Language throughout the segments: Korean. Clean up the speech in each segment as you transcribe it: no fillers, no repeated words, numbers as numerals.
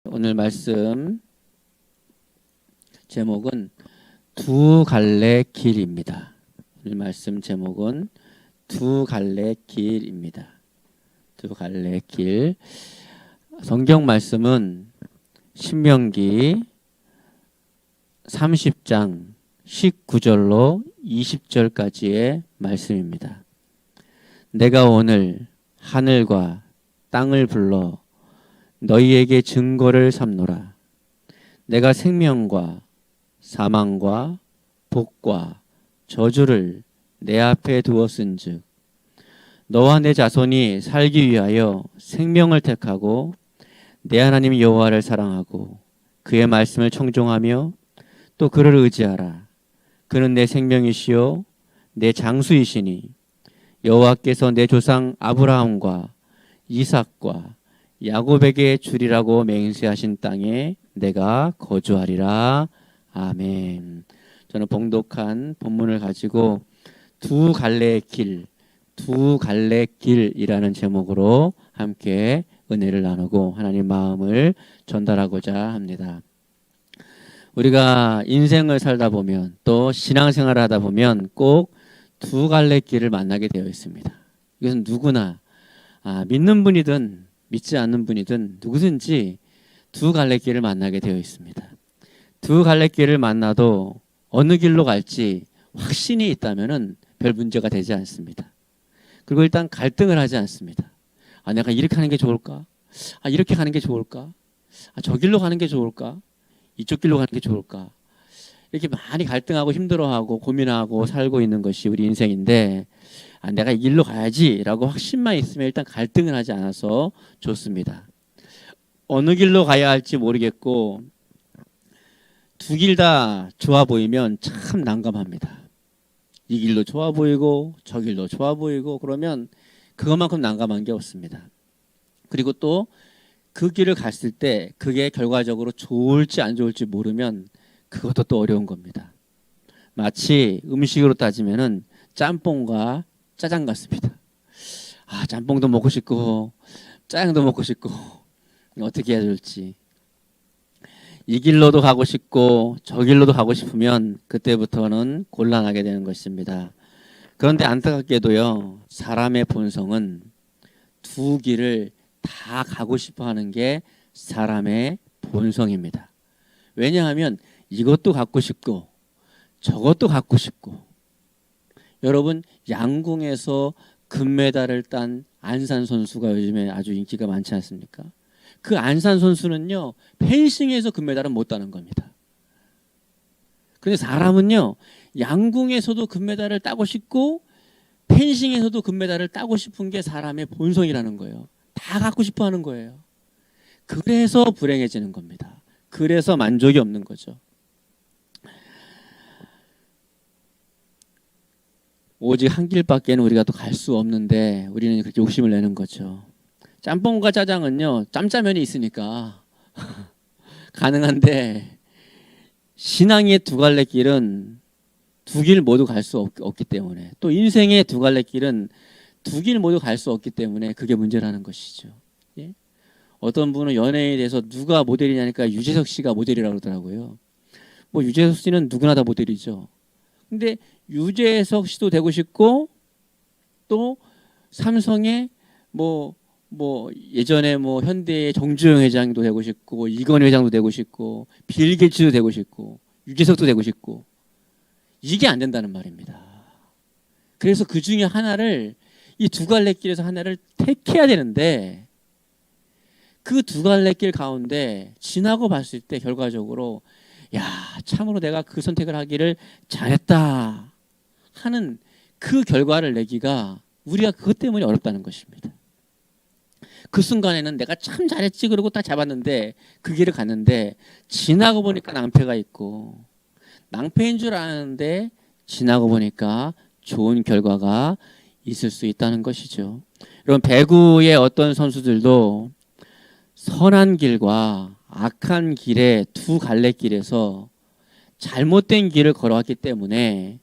오늘 말씀 제목은 두 갈래 길입니다. 오늘 말씀 제목은 두 갈래 길입니다. 두 갈래 길. 성경 말씀은 신명기 30장 19절로 20절까지의 말씀입니다. 내가 오늘 하늘과 땅을 불러 너희에게 증거를 삼노라. 내가 생명과 사망과 복과 저주를 내 앞에 두었은즉 너와 내 자손이 살기 위하여 생명을 택하고 내 하나님 여호와를 사랑하고 그의 말씀을 청종하며 또 그를 의지하라. 그는 내 생명이시요 내 장수이시니 여호와께서 내 조상 아브라함과 이삭과 야곱에게 주리라고 맹세하신 땅에 내가 거주하리라. 아멘. 저는 봉독한 본문을 가지고 두 갈래의 길, 두 갈래 길이라는 제목으로 함께 은혜를 나누고 하나님 마음을 전달하고자 합니다. 우리가 인생을 살다 보면 또 신앙생활을 하다 보면 꼭 두 갈래 길을 만나게 되어 있습니다. 이것은 누구나 믿는 분이든 믿지 않는 분이든 누구든지 두 갈래 길을 만나게 되어 있습니다. 두 갈래 길을 만나도 어느 길로 갈지 확신이 있다면은 별 문제가 되지 않습니다. 그리고 일단 갈등을 하지 않습니다. 내가 이렇게 하는 게 좋을까? 이렇게 가는 게 좋을까? 저 길로 가는 게 좋을까? 이쪽 길로 가는 게 좋을까? 이렇게 많이 갈등하고 힘들어하고 고민하고 살고 있는 것이 우리 인생인데 내가 이 길로 가야지라고 확신만 있으면 일단 갈등을 하지 않아서 좋습니다. 어느 길로 가야 할지 모르겠고 두 길 다 좋아 보이면 참 난감합니다. 이 길도 좋아 보이고 저 길도 좋아 보이고 그러면 그것만큼 난감한 게 없습니다. 그리고 또 그 길을 갔을 때 그게 결과적으로 좋을지 안 좋을지 모르면 그것도 또 어려운 겁니다. 마치 음식으로 따지면은 짬뽕과 짜장 같습니다. 짬뽕도 먹고 싶고 짜장도 먹고 싶고 어떻게 해야 될지. 이 길로도 가고 싶고 저 길로도 가고 싶으면 그때부터는 곤란하게 되는 것입니다. 그런데 안타깝게도요, 사람의 본성은 두 길을 다 가고 싶어 하는 게 사람의 본성입니다. 왜냐하면 이것도 갖고 싶고 저것도 갖고 싶고. 여러분, 양궁에서 금메달을 딴 안산 선수가 요즘에 아주 인기가 많지 않습니까? 그 안산 선수는요, 펜싱에서 금메달은 못 따는 겁니다. 그런데 사람은요, 양궁에서도 금메달을 따고 싶고 펜싱에서도 금메달을 따고 싶은 게 사람의 본성이라는 거예요. 다 갖고 싶어 하는 거예요. 그래서 불행해지는 겁니다. 그래서 만족이 없는 거죠. 오직 한 길밖에는 우리가 또 갈 수 없는데 우리는 그렇게 욕심을 내는 거죠. 짬뽕과 짜장은요, 짬짜면이 있으니까 가능한데 신앙의 두 갈래 길은 두 길 모두 갈 수 없기 때문에, 또 인생의 두 갈래 길은 두 길 모두 갈 수 없기 때문에 그게 문제라는 것이죠. 예? 어떤 분은 연예인에 대해서 누가 모델이냐니까 유재석 씨가 모델이라고 그러더라고요. 뭐 유재석 씨는 누구나 다 모델이죠. 근데 유재석 씨도 되고 싶고 또 삼성의 뭐 예전에 현대의 정주영 회장도 되고 싶고 이건 회장도 되고 싶고 빌 게이츠도 되고 싶고 유재석도 되고 싶고, 이게 안 된다는 말입니다. 그래서 그 중에 하나를, 이 두 갈래 길에서 하나를 택해야 되는데 그 두 갈래 길 가운데 지나고 봤을 때 결과적으로 참으로 내가 그 선택을 하기를 잘했다 하는 그 결과를 내기가 우리가 그것 때문에 어렵다는 것입니다. 그 순간에는 내가 참 잘했지 그러고 딱 잡았는데 그 길을 갔는데 지나고 보니까 낭패가 있고, 낭패인 줄 아는데 지나고 보니까 좋은 결과가 있을 수 있다는 것이죠. 여러분, 배구의 어떤 선수들도 선한 길과 악한 길의 두 갈래 길에서 잘못된 길을 걸어왔기 때문에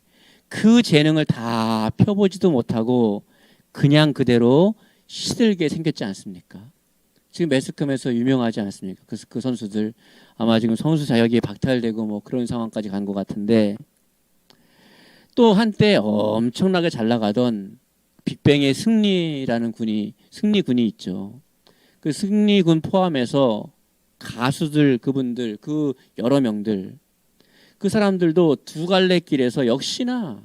그 재능을 다 펴보지도 못하고 그냥 그대로 시들게 생겼지 않습니까? 지금 매스컴에서 유명하지 않습니까? 그 선수들 아마 지금 선수 자격이 박탈되고 뭐 그런 상황까지 간 것 같은데, 또 한때 엄청나게 잘 나가던 빅뱅의 승리군이 있죠. 그 승리군 포함해서 가수들, 그분들, 그 여러 명들, 그 사람들도 두 갈래 길에서 역시나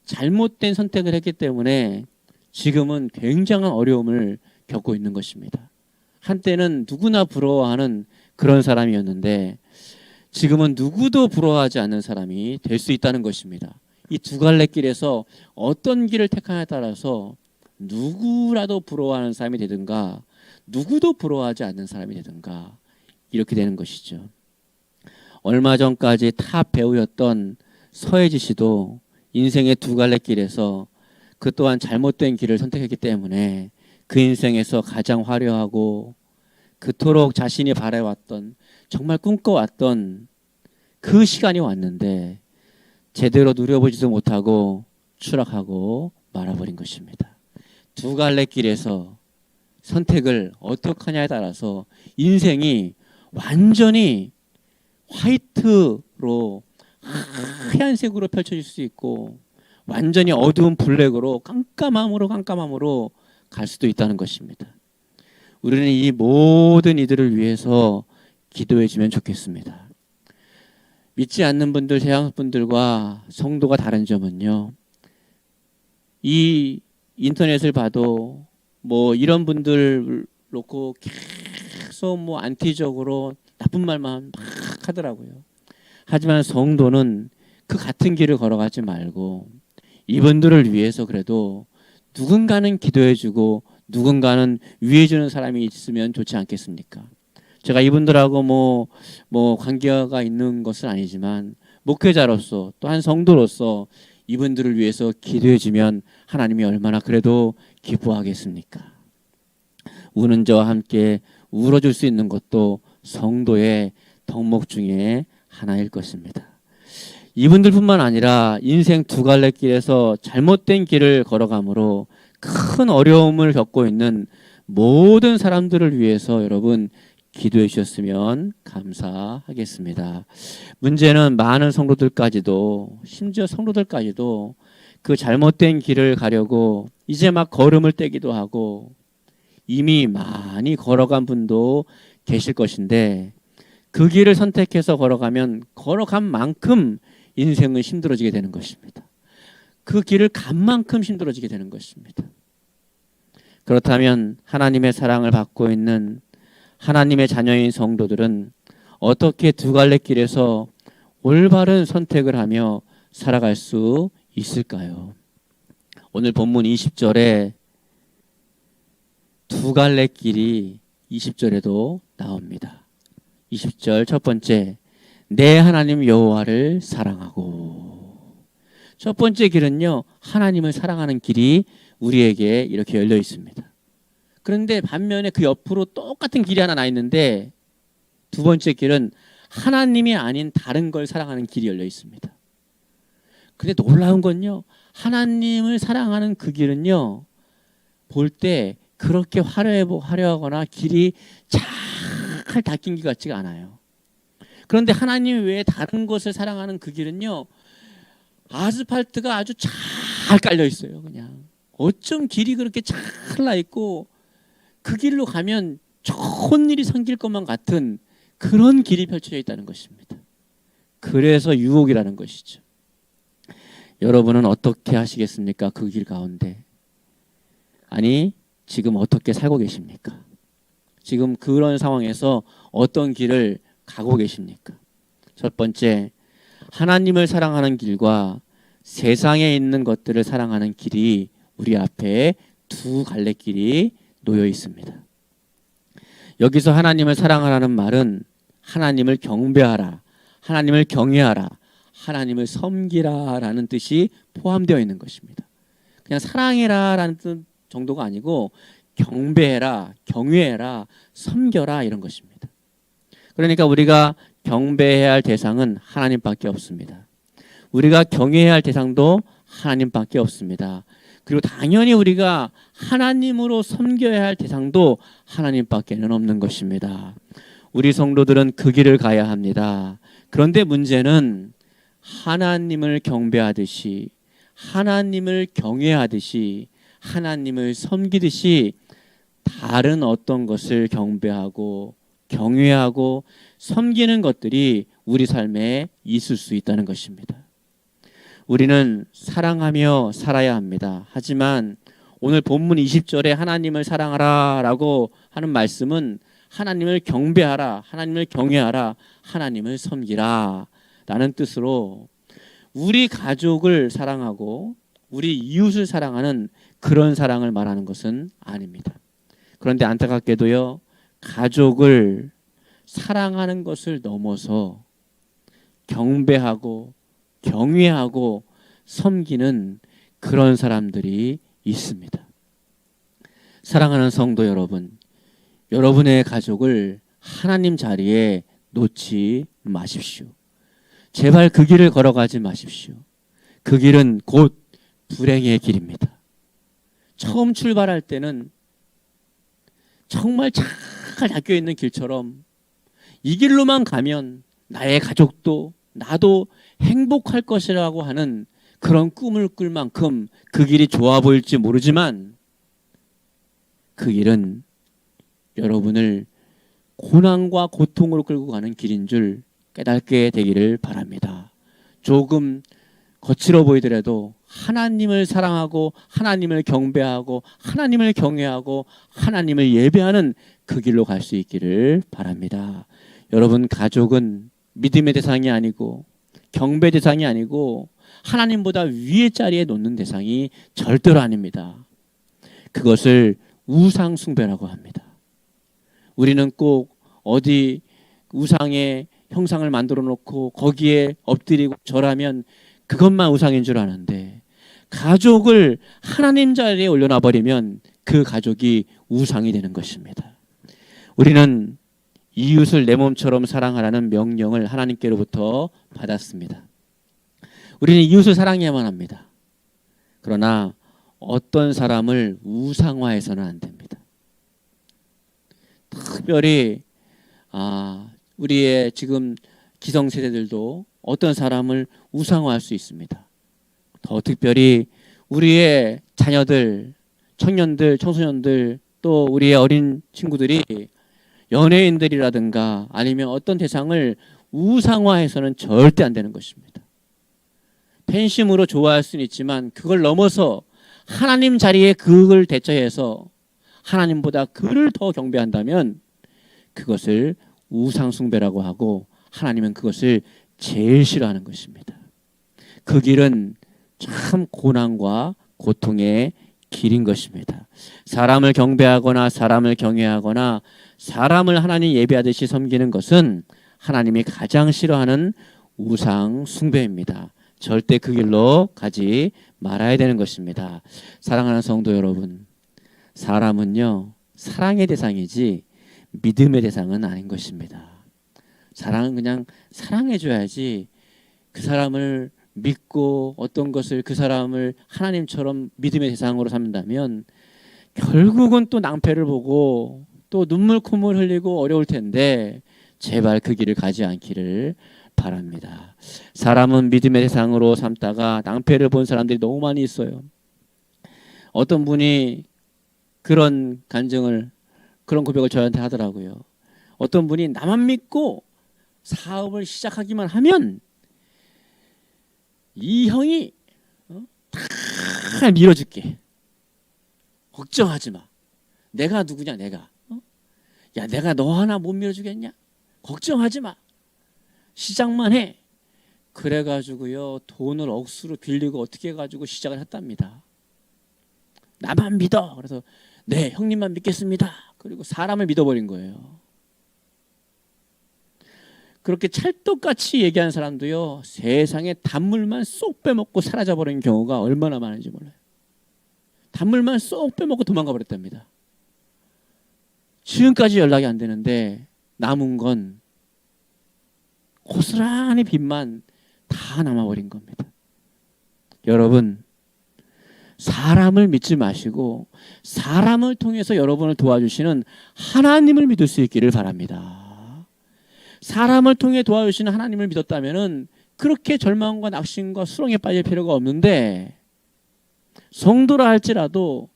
잘못된 선택을 했기 때문에 지금은 굉장한 어려움을 겪고 있는 것입니다. 한때는 누구나 부러워하는 그런 사람이었는데 지금은 누구도 부러워하지 않는 사람이 될 수 있다는 것입니다. 이 두 갈래 길에서 어떤 길을 택하냐에 따라서 누구라도 부러워하는 사람이 되든가 누구도 부러워하지 않는 사람이 되든가 이렇게 되는 것이죠. 얼마 전까지 탑 배우였던 서혜지 씨도 인생의 두 갈래 길에서 그 또한 잘못된 길을 선택했기 때문에 그 인생에서 가장 화려하고 그토록 자신이 바래왔던, 정말 꿈꿔왔던 그 시간이 왔는데 제대로 누려보지도 못하고 추락하고 말아버린 것입니다. 두 갈래 길에서 선택을 어떻게 하냐에 따라서 인생이 완전히 화이트로 하얀색으로 펼쳐질 수 있고 완전히 어두운 블랙으로 깜깜함으로 갈 수도 있다는 것입니다. 우리는 이 모든 이들을 위해서 기도해 주면 좋겠습니다. 믿지 않는 분들, 세상 분들과 성도가 다른 점은요, 이 인터넷을 봐도 뭐 이런 분들 놓고 계속 뭐 안티적으로 나쁜 말만 막 하더라고요. 하지만 성도는 그 같은 길을 걸어가지 말고 이분들을 위해서 그래도 누군가는 기도해주고 누군가는 위해주는 사람이 있으면 좋지 않겠습니까? 제가 이분들하고 뭐 관계가 있는 것은 아니지만 목회자로서 또 한 성도로서 이분들을 위해서 기도해주면 하나님이 얼마나 그래도 기뻐하겠습니까? 우는 자와 함께 울어줄 수 있는 것도 성도의 덕목 중에 하나일 것입니다. 이분들뿐만 아니라 인생 두 갈래 길에서 잘못된 길을 걸어가므로 큰 어려움을 겪고 있는 모든 사람들을 위해서 여러분 기도해 주셨으면 감사하겠습니다. 문제는 많은 성도들까지도, 심지어 성도들까지도 그 잘못된 길을 가려고 이제 막 걸음을 떼기도 하고 이미 많이 걸어간 분도 계실 것인데 그 길을 선택해서 걸어가면 걸어간 만큼 인생은 힘들어지게 되는 것입니다. 그 길을 간 만큼 힘들어지게 되는 것입니다. 그렇다면 하나님의 사랑을 받고 있는 하나님의 자녀인 성도들은 어떻게 두 갈래 길에서 올바른 선택을 하며 살아갈 수 있을까요? 오늘 본문 20절에 두 갈래 길이 20절에도 나옵니다. 20절 첫 번째, 내 하나님 여호와를 사랑하고. 첫 번째 길은요, 하나님을 사랑하는 길이 우리에게 이렇게 열려 있습니다. 그런데 반면에 그 옆으로 똑같은 길이 하나 나 있는데 두 번째 길은 하나님이 아닌 다른 걸 사랑하는 길이 열려 있습니다. 근데 놀라운 건요, 하나님을 사랑하는 그 길은요, 볼 때 그렇게 화려하거나 길이 잘 닦인 길 같지가 않아요. 그런데 하나님 외에 다른 것을 사랑하는 그 길은요, 아스팔트가 아주 잘 깔려 있어요. 그냥 어쩜 길이 그렇게 잘 나 있고 그 길로 가면 좋은 일이 생길 것만 같은 그런 길이 펼쳐져 있다는 것입니다. 그래서 유혹이라는 것이죠. 여러분은 어떻게 하시겠습니까? 그 길 가운데. 아니, 지금 어떻게 살고 계십니까? 지금 그런 상황에서 어떤 길을 가고 계십니까? 첫 번째, 하나님을 사랑하는 길과 세상에 있는 것들을 사랑하는 길이 우리 앞에 두 갈래 길이 놓여 있습니다. 여기서 하나님을 사랑하라는 말은 하나님을 경배하라, 하나님을 경외하라, 하나님을 섬기라 라는 뜻이 포함되어 있는 것입니다. 그냥 사랑해라 라는 뜻 정도가 아니고 경배해라, 경외해라, 섬겨라 이런 것입니다. 그러니까 우리가 경배해야 할 대상은 하나님밖에 없습니다. 우리가 경외해야 할 대상도 하나님밖에 없습니다. 그리고 당연히 우리가 하나님으로 섬겨야 할 대상도 하나님밖에는 없는 것입니다. 우리 성도들은 그 길을 가야 합니다. 그런데 문제는 하나님을 경배하듯이, 하나님을 경외하듯이, 하나님을 섬기듯이 다른 어떤 것을 경배하고 경외하고 섬기는 것들이 우리 삶에 있을 수 있다는 것입니다. 우리는 사랑하며 살아야 합니다. 하지만 오늘 본문 20절에 하나님을 사랑하라 라고 하는 말씀은 하나님을 경배하라, 하나님을 경외하라, 하나님을 섬기라 라는 뜻으로 우리 가족을 사랑하고 우리 이웃을 사랑하는 그런 사랑을 말하는 것은 아닙니다. 그런데 안타깝게도요, 가족을 사랑하는 것을 넘어서 경배하고 경외하고 섬기는 그런 사람들이 있습니다. 사랑하는 성도 여러분, 여러분의 가족을 하나님 자리에 놓지 마십시오. 제발 그 길을 걸어가지 마십시오. 그 길은 곧 불행의 길입니다. 처음 출발할 때는 정말 잘 닦여 있는 길처럼 이 길로만 가면 나의 가족도 나도 행복할 것이라고 하는 그런 꿈을 꿀 만큼 그 길이 좋아 보일지 모르지만 그 길은 여러분을 고난과 고통으로 끌고 가는 길인 줄 깨닫게 되기를 바랍니다. 조금 거칠어 보이더라도 하나님을 사랑하고 하나님을 경배하고 하나님을 경외하고 하나님을 예배하는 그 길로 갈 수 있기를 바랍니다. 여러분, 가족은 믿음의 대상이 아니고 경배 대상이 아니고 하나님보다 위의 자리에 놓는 대상이 절대로 아닙니다. 그것을 우상 숭배라고 합니다. 우리는 꼭 어디 우상의 형상을 만들어 놓고 거기에 엎드리고 절하면 그것만 우상인 줄 아는데, 가족을 하나님 자리에 올려놔 버리면 그 가족이 우상이 되는 것입니다. 우리는 이웃을 내 몸처럼 사랑하라는 명령을 하나님께로부터 받았습니다. 우리는 이웃을 사랑해야만 합니다. 그러나 어떤 사람을 우상화해서는 안 됩니다. 특별히 우리의 지금 기성세대들도 어떤 사람을 우상화할 수 있습니다. 더 특별히 우리의 자녀들, 청년들, 청소년들, 또 우리의 어린 친구들이 연예인들이라든가 아니면 어떤 대상을 우상화해서는 절대 안 되는 것입니다. 팬심으로 좋아할 수는 있지만 그걸 넘어서 하나님 자리에 그걸 대처해서 하나님보다 그를 더 경배한다면 그것을 우상숭배라고 하고 하나님은 그것을 제일 싫어하는 것입니다. 그 길은 참 고난과 고통의 길인 것입니다. 사람을 경배하거나 사람을 경외하거나 사람을 하나님 예배하듯이 섬기는 것은 하나님이 가장 싫어하는 우상 숭배입니다. 절대 그 길로 가지 말아야 되는 것입니다. 사랑하는 성도 여러분, 사람은요 사랑의 대상이지 믿음의 대상은 아닌 것입니다. 사랑은 그냥 사랑해줘야지, 그 사람을 믿고 어떤 것을 그 사람을 하나님처럼 믿음의 대상으로 삼는다면 결국은 또 낭패를 보고 또 눈물 콧물 흘리고 어려울 텐데 제발 그 길을 가지 않기를 바랍니다. 사람은 믿음의 대상으로 삼다가 낭패를 본 사람들이 너무 많이 있어요. 어떤 분이 그런 간증을, 그런 고백을 저한테 하더라고요. 어떤 분이 나만 믿고 사업을 시작하기만 하면 이 형이 다 밀어줄게. 걱정하지 마. 내가 누구냐, 내가. 야, 내가 너 하나 못 밀어주겠냐? 걱정하지 마. 시작만 해. 그래가지고요, 돈을 억수로 빌리고 어떻게 해가지고 시작을 했답니다. 나만 믿어. 그래서 네, 형님만 믿겠습니다. 그리고 사람을 믿어버린 거예요. 그렇게 찰떡같이 얘기하는 사람도요, 세상에 단물만 쏙 빼먹고 사라져버리는 경우가 얼마나 많은지 몰라요. 단물만 쏙 빼먹고 도망가 버렸답니다. 지금까지 연락이 안 되는데 남은 건 고스란히 빚만 다 남아버린 겁니다. 여러분, 사람을 믿지 마시고 사람을 통해서 여러분을 도와주시는 하나님을 믿을 수 있기를 바랍니다. 사람을 통해 도와주시는 하나님을 믿었다면은 그렇게 절망과 낙심과 수렁에 빠질 필요가 없는데, 성도라 할지라도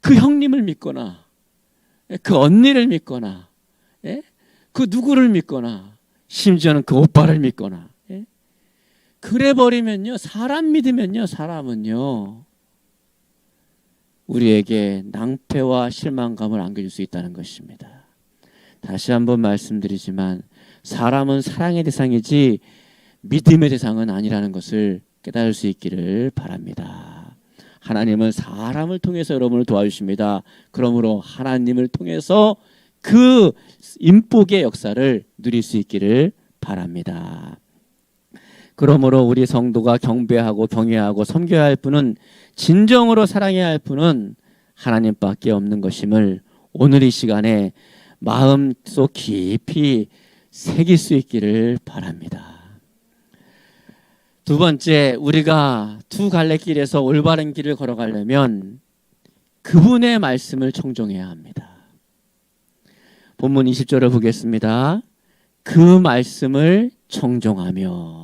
그 형님을 믿거나 그 언니를 믿거나 그 누구를 믿거나 심지어는 그 오빠를 믿거나 그래 버리면요, 사람 믿으면요, 사람은요 우리에게 낭패와 실망감을 안겨줄 수 있다는 것입니다. 다시 한번 말씀드리지만 사람은 사랑의 대상이지 믿음의 대상은 아니라는 것을 깨달을 수 있기를 바랍니다. 하나님은 사람을 통해서 여러분을 도와주십니다. 그러므로 하나님을 통해서 그 인복의 역사를 누릴 수 있기를 바랍니다. 그러므로 우리 성도가 경배하고 경외하고 섬겨야 할 분은, 진정으로 사랑해야 할 분은 하나님밖에 없는 것임을 오늘 이 시간에 마음속 깊이 새길 수 있기를 바랍니다. 두 번째, 우리가 두 갈래길에서 올바른 길을 걸어가려면 그분의 말씀을 청종해야 합니다. 본문 20절을 보겠습니다. 그 말씀을 청종하며.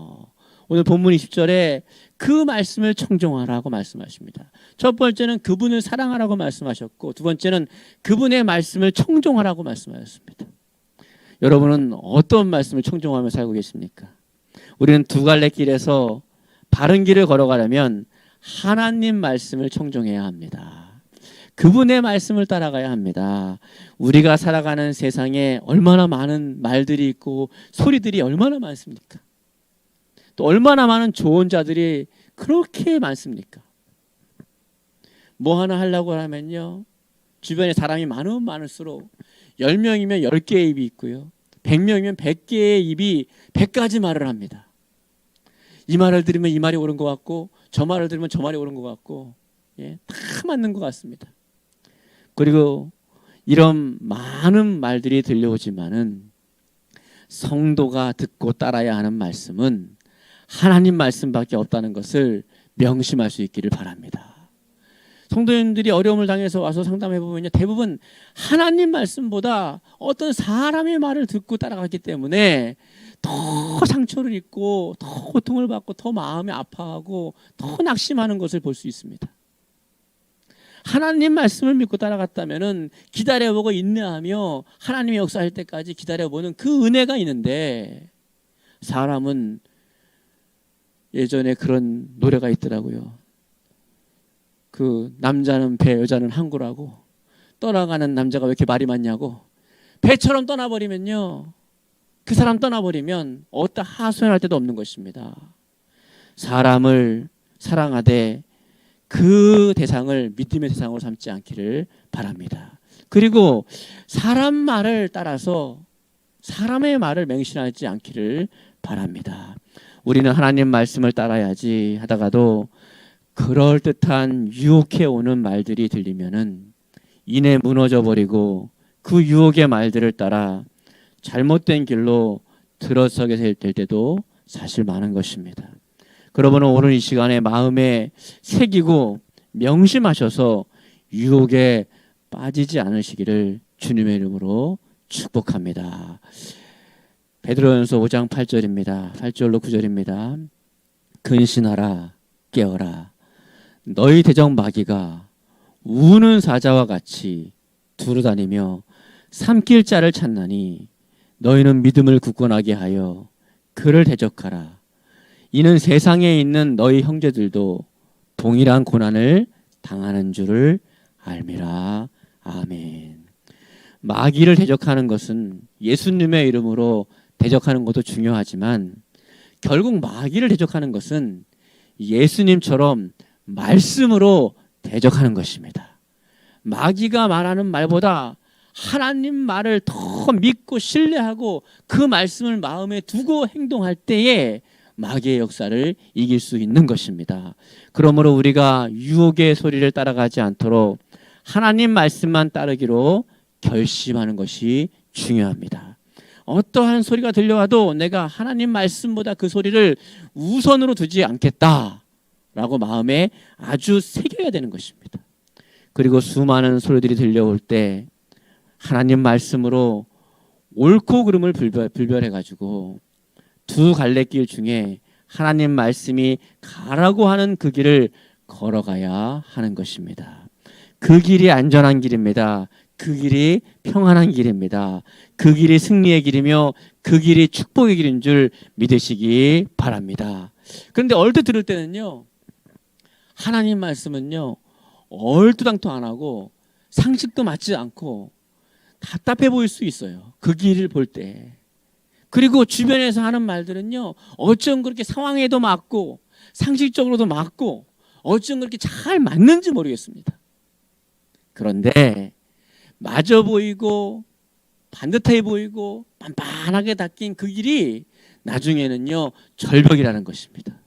오늘 본문 20절에 그 말씀을 청종하라고 말씀하십니다. 첫 번째는 그분을 사랑하라고 말씀하셨고, 두 번째는 그분의 말씀을 청종하라고 말씀하셨습니다. 여러분은 어떤 말씀을 청종하며 살고 계십니까? 우리는 두 갈래 길에서 바른 길을 걸어가려면 하나님 말씀을 청종해야 합니다. 그분의 말씀을 따라가야 합니다. 우리가 살아가는 세상에 얼마나 많은 말들이 있고 소리들이 얼마나 많습니까? 또 얼마나 많은 조언자들이 그렇게 많습니까? 뭐 하나 하려고 하면요, 주변에 사람이 많으면 많을수록 10명이면 10개의 입이 있고요, 100명이면 100개의 입이 100가지 말을 합니다. 이 말을 들으면 이 말이 옳은 것 같고, 저 말을 들으면 저 말이 옳은 것 같고, 다 맞는 것 같습니다. 그리고 이런 많은 말들이 들려오지만은 성도가 듣고 따라야 하는 말씀은 하나님 말씀밖에 없다는 것을 명심할 수 있기를 바랍니다. 성도님들이 어려움을 당해서 와서 상담해 보면요, 대부분 하나님 말씀보다 어떤 사람의 말을 듣고 따라갔기 때문에 더 상처를 입고 더 고통을 받고 더 마음이 아파하고 더 낙심하는 것을 볼 수 있습니다. 하나님 말씀을 믿고 따라갔다면은 기다려보고 인내하며 하나님의 역사할 때까지 기다려보는 그 은혜가 있는데, 사람은 예전에 그런 노래가 있더라고요. 그 남자는 배, 여자는 항구라고, 떠나가는 남자가 왜 이렇게 말이 많냐고. 배처럼 떠나버리면요, 그 사람 떠나버리면 어디다 하소연할 데도 없는 것입니다. 사람을 사랑하되 그 대상을 믿음의 대상으로 삼지 않기를 바랍니다. 그리고 사람 말을 따라서 사람의 말을 맹신하지 않기를 바랍니다. 우리는 하나님 말씀을 따라야지 하다가도 그럴듯한 유혹해 오는 말들이 들리면은 이내 무너져 버리고 그 유혹의 말들을 따라 잘못된 길로 들어서게 될 때도 사실 많은 것입니다. 그러므로 오늘 이 시간에 마음에 새기고 명심하셔서 유혹에 빠지지 않으시기를 주님의 이름으로 축복합니다. 베드로전서 5장 8절입니다. 8절로 9절입니다. 근신하라, 깨어라. 너희 대적 마귀가 우는 사자와 같이 두루다니며 삼킬 자를 찾나니 너희는 믿음을 굳건하게 하여 그를 대적하라. 이는 세상에 있는 너희 형제들도 동일한 고난을 당하는 줄을 알미라. 아멘. 마귀를 대적하는 것은 예수님의 이름으로 대적하는 것도 중요하지만, 결국 마귀를 대적하는 것은 예수님처럼 말씀으로 대적하는 것입니다. 마귀가 말하는 말보다 하나님 말을 더 믿고 신뢰하고 그 말씀을 마음에 두고 행동할 때에 마귀의 역사를 이길 수 있는 것입니다. 그러므로 우리가 유혹의 소리를 따라가지 않도록 하나님 말씀만 따르기로 결심하는 것이 중요합니다. 어떠한 소리가 들려와도 내가 하나님 말씀보다 그 소리를 우선으로 두지 않겠다. 라고 마음에 아주 새겨야 되는 것입니다. 그리고 수많은 소리들이 들려올 때 하나님 말씀으로 옳고 그름을 분별해가지고 두 갈래길 중에 하나님 말씀이 가라고 하는 그 길을 걸어가야 하는 것입니다. 그 길이 안전한 길입니다. 그 길이 평안한 길입니다. 그 길이 승리의 길이며 그 길이 축복의 길인 줄 믿으시기 바랍니다. 그런데 얼핏 들을 때는요, 하나님 말씀은요, 얼토당토 안 하고 상식도 맞지 않고 답답해 보일 수 있어요. 그 길을 볼 때. 그리고 주변에서 하는 말들은요, 어쩜 그렇게 상황에도 맞고 상식적으로도 맞고 어쩜 그렇게 잘 맞는지 모르겠습니다. 그런데 맞아 보이고 반듯해 보이고 빤빤하게 닦인 그 길이 나중에는요, 절벽이라는 것입니다.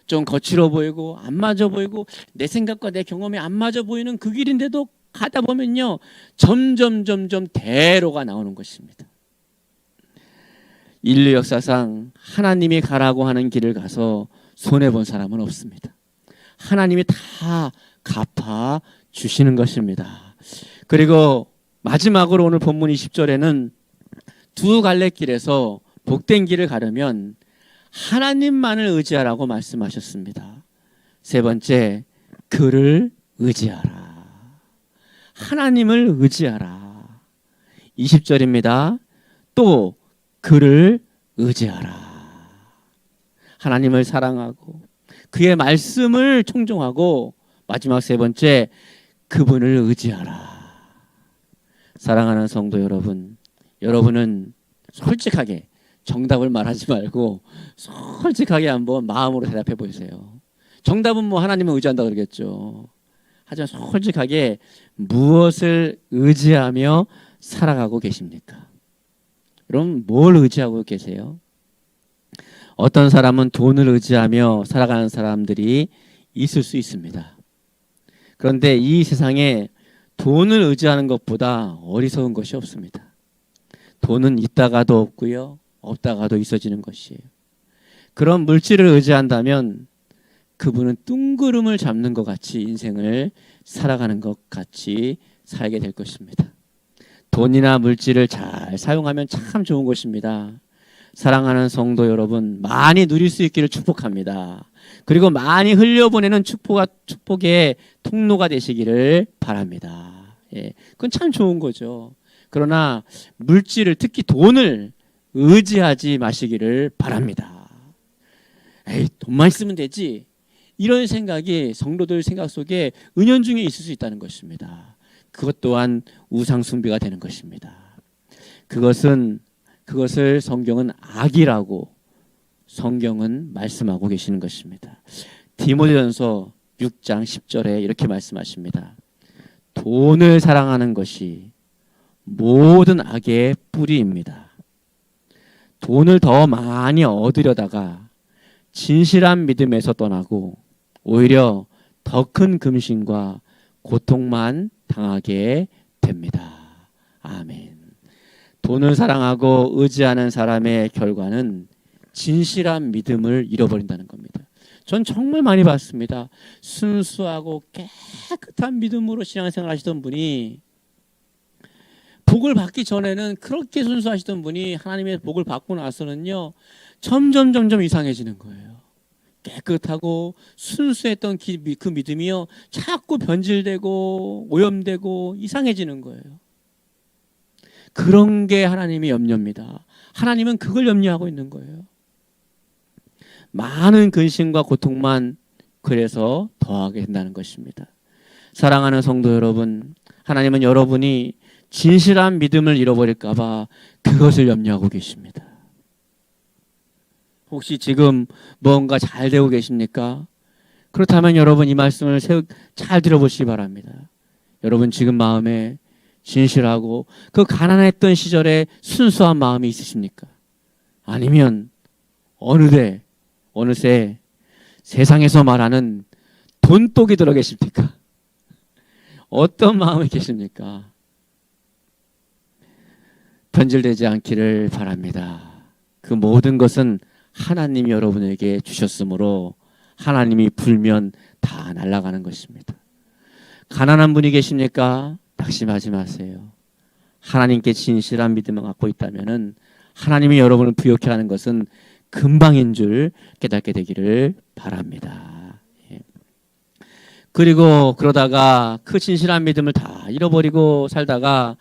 좀 거칠어 보이고 안 맞아 보이고 내 생각과 내 경험에 안 맞아 보이는 그 길인데도 가다 보면요, 점점 대로가 나오는 것입니다. 인류 역사상 하나님이 가라고 하는 길을 가서 손해본 사람은 없습니다. 하나님이 다 갚아 주시는 것입니다. 그리고 마지막으로 오늘 본문 20절에는 두 갈래길에서 복된 길을 가려면 하나님만을 의지하라고 말씀하셨습니다. 세 번째, 그를 의지하라. 하나님을 의지하라. 20절입니다. 또 그를 의지하라. 하나님을 사랑하고 그의 말씀을 청종하고 마지막 세 번째, 그분을 의지하라. 사랑하는 성도 여러분, 여러분은 솔직하게 정답을 말하지 말고 솔직하게 한번 마음으로 대답해 보세요. 정답은 뭐 하나님을 의지한다 그러겠죠. 하지만 솔직하게 무엇을 의지하며 살아가고 계십니까? 여러분, 뭘 의지하고 계세요? 어떤 사람은 돈을 의지하며 살아가는 사람들이 있을 수 있습니다. 그런데 이 세상에 돈을 의지하는 것보다 어리석은 것이 없습니다. 돈은 있다가도 없고요, 없다가도 있어지는 것이에요. 그런 물질을 의지한다면 그분은 뜬구름을 잡는 것 같이 인생을 살아가는 것 같이 살게 될 것입니다. 돈이나 물질을 잘 사용하면 참 좋은 것입니다. 사랑하는 성도 여러분, 많이 누릴 수 있기를 축복합니다. 그리고 많이 흘려보내는 축복의 통로가 되시기를 바랍니다. 예, 그건 참 좋은 거죠. 그러나 물질을, 특히 돈을 의지하지 마시기를 바랍니다. 에이, 돈만 있으면 되지, 이런 생각이 성도들 생각 속에 은연중에 있을 수 있다는 것입니다. 그것 또한 우상숭배가 되는 것입니다. 그것을 성경은 악이라고 성경은 말씀하고 계시는 것입니다. 디모데전서 6장 10절에 이렇게 말씀하십니다. 돈을 사랑하는 것이 모든 악의 뿌리입니다. 돈을 더 많이 얻으려다가 진실한 믿음에서 떠나고 오히려 더 큰 금신과 고통만 당하게 됩니다. 아멘. 돈을 사랑하고 의지하는 사람의 결과는 진실한 믿음을 잃어버린다는 겁니다. 전 정말 많이 봤습니다. 순수하고 깨끗한 믿음으로 신앙생활 하시던 분이, 복을 받기 전에는 그렇게 순수하시던 분이 하나님의 복을 받고 나서는요, 점점 이상해지는 거예요. 깨끗하고 순수했던 그 믿음이요, 자꾸 변질되고 오염되고 이상해지는 거예요. 그런 게 하나님의 염려입니다. 하나님은 그걸 염려하고 있는 거예요. 많은 근심과 고통만 그래서 더하게 된다는 것입니다. 사랑하는 성도 여러분, 하나님은 여러분이 진실한 믿음을 잃어버릴까 봐 그것을 염려하고 계십니다. 혹시 지금 뭔가 잘 되고 계십니까? 그렇다면 여러분, 이 말씀을 잘 들어보시기 바랍니다. 여러분 지금 마음에 진실하고 그 가난했던 시절에 순수한 마음이 있으십니까? 아니면 어느새 세상에서 말하는 돈독이 들어 계십니까? 어떤 마음이 계십니까? 변질되지 않기를 바랍니다. 그 모든 것은 하나님이 여러분에게 주셨으므로 하나님이 불면 다 날아가는 것입니다. 가난한 분이 계십니까? 낙심하지 마세요. 하나님께 진실한 믿음을 갖고 있다면은 하나님이 여러분을 부욕해 하는 것은 금방인 줄 깨닫게 되기를 바랍니다. 예. 그리고 그러다가 그 진실한 믿음을 다 잃어버리고 살다가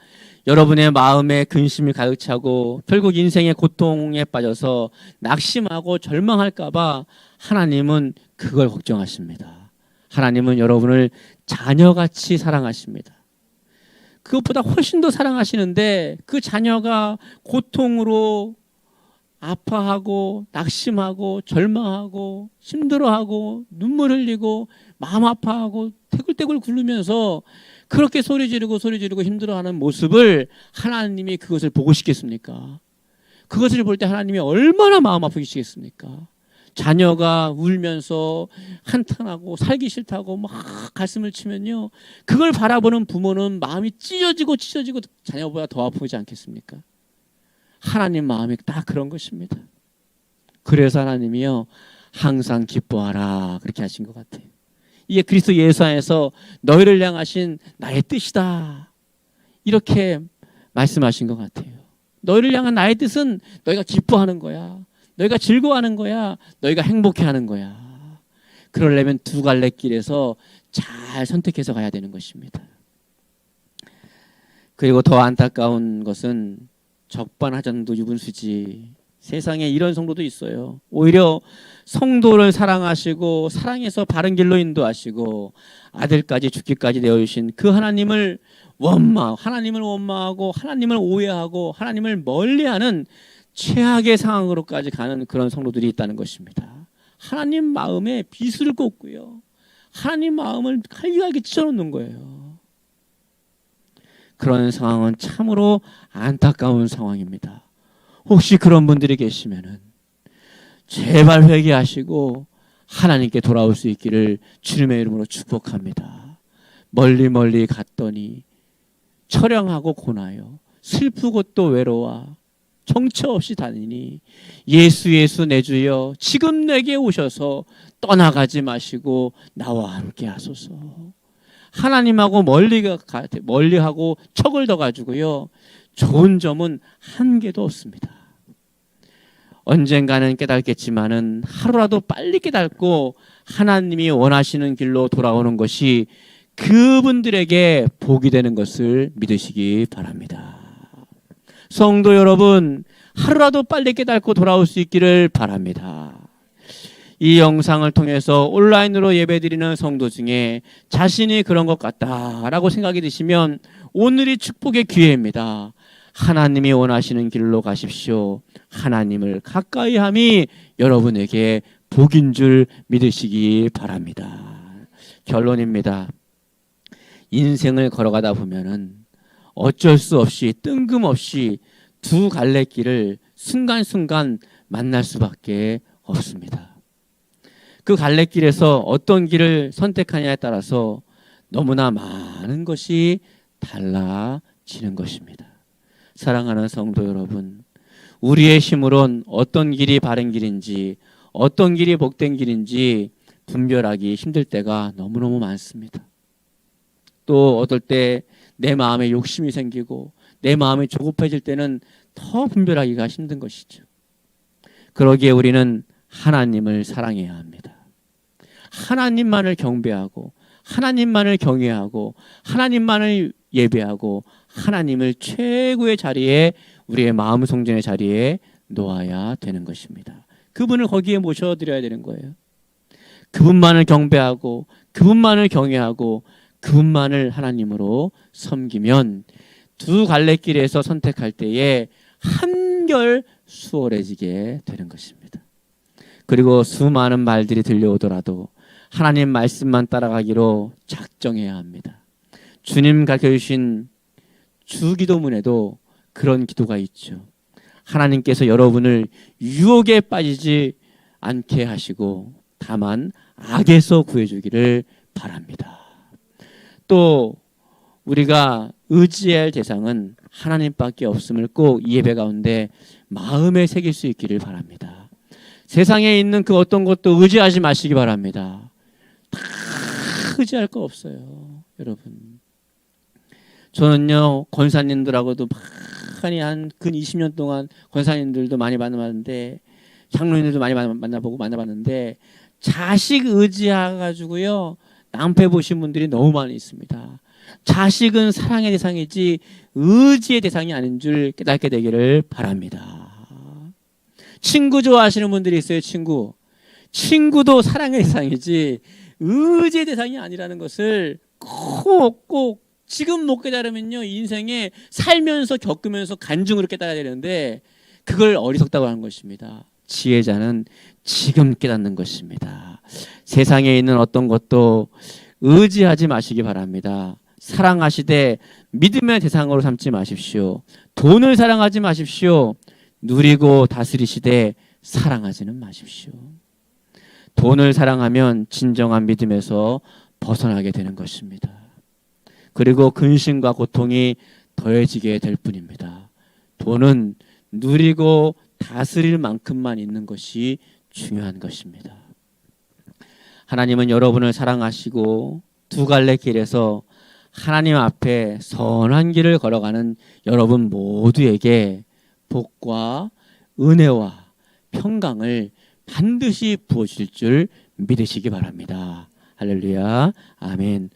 여러분의 마음에 근심이 가득 차고 결국 인생의 고통에 빠져서 낙심하고 절망할까 봐 하나님은 그걸 걱정하십니다. 하나님은 여러분을 자녀같이 사랑하십니다. 그것보다 훨씬 더 사랑하시는데 그 자녀가 고통으로 아파하고 낙심하고 절망하고 힘들어하고 눈물 흘리고 마음 아파하고 태굴태굴 굴르면서 그렇게 소리 지르고 힘들어하는 모습을 하나님이 그것을 보고 싶겠습니까? 그것을 볼 때 하나님이 얼마나 마음 아프시겠습니까? 자녀가 울면서 한탄하고 살기 싫다고 막 가슴을 치면요, 그걸 바라보는 부모는 마음이 찢어지고 자녀보다 더 아프지 않겠습니까? 하나님 마음이 딱 그런 것입니다. 그래서 하나님이요, 항상 기뻐하라 그렇게 하신 것 같아요. 이게 그리스도 예수 안에서 너희를 향하신 나의 뜻이다 이렇게 말씀하신 것 같아요. 너희를 향한 나의 뜻은 너희가 기뻐하는 거야. 너희가 즐거워하는 거야. 너희가 행복해하는 거야. 그러려면 두 갈래 길에서 잘 선택해서 가야 되는 것입니다. 그리고 더 안타까운 것은 적반하장도 유분수지. 세상에 이런 성도도 있어요. 오히려 성도를 사랑하시고 사랑해서 바른 길로 인도하시고 아들까지 죽기까지 내어주신 그 하나님을 원망하고 하나님을 오해하고 하나님을 멀리하는 최악의 상황으로까지 가는 그런 성도들이 있다는 것입니다. 하나님 마음에 비수를 꽂고요, 하나님 마음을 칼기하게 찢어놓는 거예요. 그런 상황은 참으로 안타까운 상황입니다. 혹시 그런 분들이 계시면은 제발 회개하시고 하나님께 돌아올 수 있기를 주님의 이름으로 축복합니다. 멀리 갔더니 처량하고 고나요, 슬프고 또 외로워 정처 없이 다니니 예수 내 주여 지금 내게 오셔서 떠나가지 마시고 나와 함께 하소서. 하나님하고 멀리하고 척을 더 가지고요, 좋은 점은 한 개도 없습니다. 언젠가는 깨닫겠지만은 하루라도 빨리 깨닫고 하나님이 원하시는 길로 돌아오는 것이 그분들에게 복이 되는 것을 믿으시기 바랍니다. 성도 여러분, 하루라도 빨리 깨닫고 돌아올 수 있기를 바랍니다. 이 영상을 통해서 온라인으로 예배드리는 성도 중에 자신이 그런 것 같다라고 생각이 드시면 오늘이 축복의 기회입니다. 하나님이 원하시는 길로 가십시오. 하나님을 가까이 함이 여러분에게 복인 줄 믿으시기 바랍니다. 결론입니다. 인생을 걸어가다 보면은 어쩔 수 없이 뜬금없이 두 갈래길을 순간순간 만날 수밖에 없습니다. 그 갈래길에서 어떤 길을 선택하냐에 따라서 너무나 많은 것이 달라지는 것입니다. 사랑하는 성도 여러분, 우리의 힘으론 어떤 길이 바른 길인지 어떤 길이 복된 길인지 분별하기 힘들 때가 너무너무 많습니다. 또 어떨 때 내 마음에 욕심이 생기고 내 마음이 조급해질 때는 더 분별하기가 힘든 것이죠. 그러기에 우리는 하나님을 사랑해야 합니다. 하나님만을 경배하고 하나님만을 경외하고 하나님만을 예배하고 하나님을 최고의 자리에, 우리의 마음 성전의 자리에 놓아야 되는 것입니다. 그분을 거기에 모셔드려야 되는 거예요. 그분만을 경배하고 그분만을 경외하고 그분만을 하나님으로 섬기면 두 갈래길에서 선택할 때에 한결 수월해지게 되는 것입니다. 그리고 수많은 말들이 들려오더라도 하나님 말씀만 따라가기로 작정해야 합니다. 주님 가르쳐주신 주기도문에도 그런 기도가 있죠. 하나님께서 여러분을 유혹에 빠지지 않게 하시고 다만 악에서 구해주기를 바랍니다. 또 우리가 의지해야 할 대상은 하나님밖에 없음을 꼭 이 예배 가운데 마음에 새길 수 있기를 바랍니다. 세상에 있는 그 어떤 것도 의지하지 마시기 바랍니다. 다 의지할 거 없어요, 여러분. 저는요, 권사님들하고도 많이 한 근 20년 동안 권사님들도 많이 만나봤는데, 장로님들도 많이 만나봤는데, 자식 의지해가지고요, 낭패 보신 분들이 너무 많이 있습니다. 자식은 사랑의 대상이지 의지의 대상이 아닌 줄 깨닫게 되기를 바랍니다. 친구 좋아하시는 분들이 있어요. 친구도 사랑의 대상이지 의지의 대상이 아니라는 것을 꼭 지금 못 깨달으면요, 인생에 살면서 겪으면서 간증으로 깨달아야 되는데, 그걸 어리석다고 하는 것입니다. 지혜자는 지금 깨닫는 것입니다. 세상에 있는 어떤 것도 의지하지 마시기 바랍니다. 사랑하시되 믿음의 대상으로 삼지 마십시오. 돈을 사랑하지 마십시오. 누리고 다스리시되 사랑하지는 마십시오. 돈을 사랑하면 진정한 믿음에서 벗어나게 되는 것입니다. 그리고 근심과 고통이 더해지게 될 뿐입니다. 돈은 누리고 다스릴 만큼만 있는 것이 중요한 것입니다. 하나님은 여러분을 사랑하시고 두 갈래 길에서 하나님 앞에 선한 길을 걸어가는 여러분 모두에게 복과 은혜와 평강을 반드시 부어주실 줄 믿으시기 바랍니다. 할렐루야, 아멘.